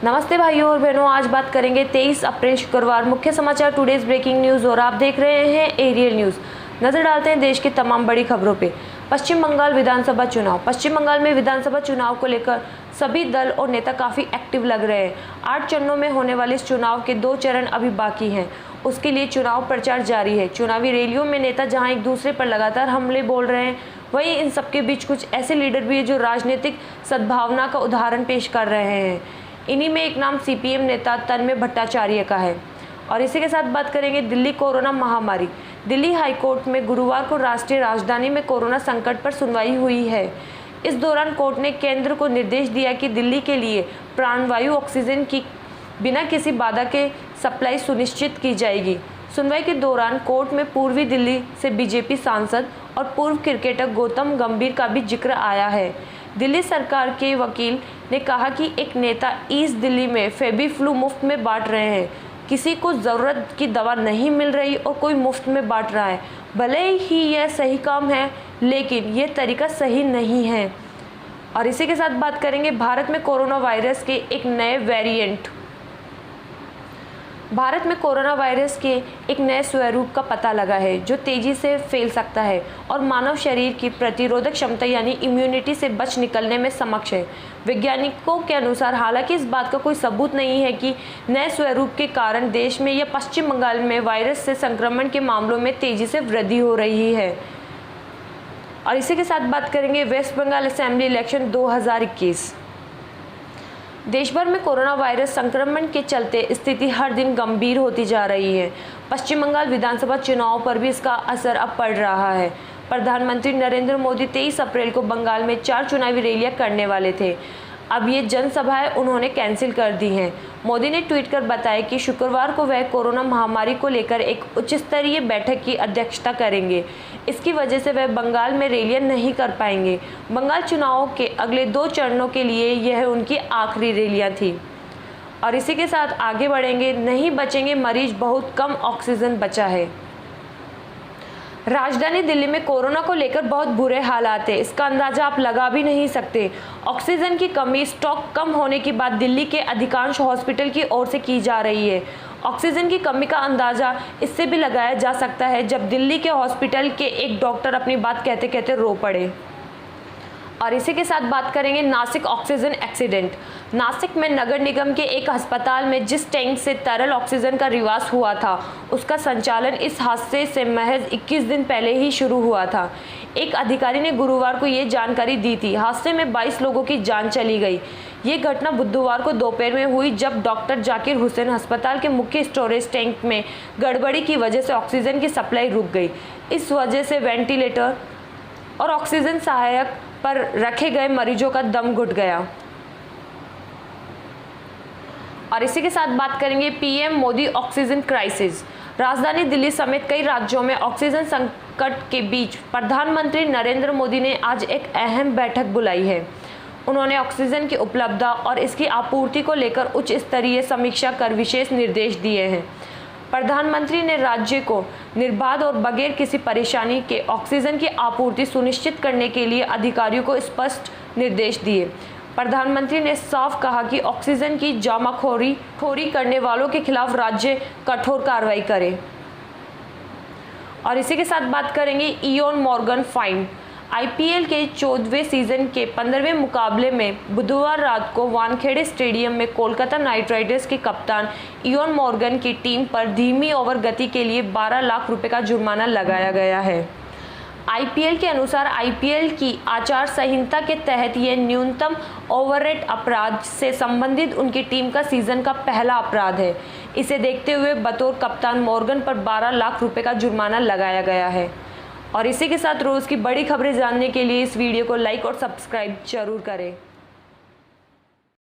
नमस्ते भाइयों और बहनों, आज बात करेंगे 23 अप्रैल शुक्रवार मुख्य समाचार टुडेज ब्रेकिंग न्यूज़ और आप देख रहे हैं एरियल न्यूज़। नजर डालते हैं देश की तमाम बड़ी खबरों पे। पश्चिम बंगाल विधानसभा चुनाव। पश्चिम बंगाल में विधानसभा चुनाव को लेकर सभी दल और नेता काफ़ी एक्टिव लग रहे हैं। 8 चरणों में होने वाले इस चुनाव के 2 चरण अभी बाकी हैं। उसके लिए चुनाव प्रचार जारी है। चुनावी रैलियों में नेता जहां एक दूसरे पर लगातार हमले बोल रहे हैं, वहीं इन सबके बीच कुछ ऐसे लीडर भी हैं जो राजनीतिक सद्भावना का उदाहरण पेश कर रहे हैं। इन्हीं में एक नाम सीपीएम नेता तन्मय भट्टाचार्य का है। और इसी के साथ बात करेंगे दिल्ली कोरोना महामारी। दिल्ली हाईकोर्ट में गुरुवार को राष्ट्रीय राजधानी में कोरोना संकट पर सुनवाई हुई है। इस दौरान कोर्ट ने केंद्र को निर्देश दिया कि दिल्ली के लिए प्राणवायु ऑक्सीजन की बिना किसी बाधा के सप्लाई सुनिश्चित की जाएगी। सुनवाई के दौरान कोर्ट में पूर्वी दिल्ली से बीजेपी सांसद और पूर्व क्रिकेटर गौतम गंभीर का भी जिक्र आया है। दिल्ली सरकार के वकील ने कहा कि एक नेता ईस्ट दिल्ली में फेबीफ्लू मुफ्त में बांट रहे हैं। किसी को ज़रूरत की दवा नहीं मिल रही और कोई मुफ्त में बांट रहा है। भले ही यह सही काम है, लेकिन यह तरीका सही नहीं है। और इसी के साथ बात करेंगे भारत में कोरोना वायरस के एक नए वेरिएंट। भारत में कोरोना वायरस के एक नए स्वरूप का पता लगा है जो तेजी से फैल सकता है और मानव शरीर की प्रतिरोधक क्षमता यानी इम्यूनिटी से बच निकलने में सक्षम है। वैज्ञानिकों के अनुसार हालांकि इस बात का कोई सबूत नहीं है कि नए स्वरूप के कारण देश में या पश्चिम बंगाल में वायरस से संक्रमण के मामलों में तेजी से वृद्धि हो रही है। और इसी के साथ बात करेंगे वेस्ट बंगाल असेंबली इलेक्शन 2021। देश भर में कोरोना वायरस संक्रमण के चलते स्थिति हर दिन गंभीर होती जा रही है। पश्चिम बंगाल विधानसभा चुनाव पर भी इसका असर अब पड़ रहा है। प्रधानमंत्री नरेंद्र मोदी 23 अप्रैल को बंगाल में 4 चुनावी रैलियां करने वाले थे। अब ये जनसभाएं उन्होंने कैंसिल कर दी हैं। मोदी ने ट्वीट कर बताया कि शुक्रवार को वह कोरोना महामारी को लेकर एक उच्च स्तरीय बैठक की अध्यक्षता करेंगे। इसकी वजह से वह बंगाल में रैलियां नहीं कर पाएंगे। बंगाल चुनावों के अगले 2 चरणों के लिए यह उनकी आखिरी रैलियां थी। और इसी के साथ आगे बढ़ेंगे। नहीं बचेंगे मरीज, बहुत कम ऑक्सीजन बचा है। राजधानी दिल्ली में कोरोना को लेकर बहुत बुरे हालात है। इसका अंदाजा आप लगा भी नहीं सकते। ऑक्सीजन की कमी, स्टॉक कम होने की बात दिल्ली के अधिकांश हॉस्पिटल की ओर से की जा रही है। ऑक्सीजन की कमी का अंदाजा इससे भी लगाया जा सकता है जब दिल्ली के हॉस्पिटल के एक डॉक्टर अपनी बात कहते कहते रो पड़े। और इसी के साथ बात करेंगे नासिक ऑक्सीजन एक्सीडेंट। नासिक में नगर निगम के एक अस्पताल में जिस टैंक से तरल ऑक्सीजन का रिवास हुआ था, उसका संचालन इस हादसे से महज 21 दिन पहले ही शुरू हुआ था। एक अधिकारी ने गुरुवार को ये जानकारी दी थी। हादसे में 22 लोगों की जान चली गई। ये घटना बुधवार को दोपहर में हुई जब डॉक्टर जाकिर हुसैन अस्पताल के मुख्य स्टोरेज टैंक में गड़बड़ी की वजह से ऑक्सीजन की सप्लाई रुक गई। इस वजह से वेंटिलेटर और ऑक्सीजन सहायक पर रखे गए मरीजों का दम घुट गया। और इसी के साथ बात करेंगे पीएम मोदी ऑक्सीजन क्राइसिस। राजधानी दिल्ली समेत कई राज्यों में ऑक्सीजन संकट के बीच प्रधानमंत्री नरेंद्र मोदी ने आज एक अहम बैठक बुलाई है। उन्होंने ऑक्सीजन की उपलब्धता और इसकी आपूर्ति को लेकर उच्च स्तरीय समीक्षा कर विशेष निर्देश दिए हैं। प्रधानमंत्री ने राज्य को निर्बाध और बगैर किसी परेशानी के ऑक्सीजन की आपूर्ति सुनिश्चित करने के लिए अधिकारियों को स्पष्ट निर्देश दिए। प्रधानमंत्री ने साफ कहा कि ऑक्सीजन की जमाखोरी करने वालों के खिलाफ राज्य कठोर कार्रवाई करे। और इसी के साथ बात करेंगे इयोन मॉर्गन फाइन। आईपीएल के 14वें सीजन के 15वें मुकाबले में बुधवार रात को वानखेड़े स्टेडियम में कोलकाता नाइट राइडर्स के कप्तान इयोन मॉर्गन की टीम पर धीमी ओवर गति के लिए 12 लाख रुपए का जुर्माना लगाया गया है। आईपीएल के अनुसार आईपीएल की आचार संहिता के तहत यह न्यूनतम ओवररेट अपराध से संबंधित उनकी टीम का सीजन का पहला अपराध है। इसे देखते हुए बतौर कप्तान मॉर्गन पर 12 लाख रुपए का जुर्माना लगाया गया है। और इसी के साथ रोज़ की बड़ी खबरें जानने के लिए इस वीडियो को लाइक और सब्सक्राइब जरूर करें।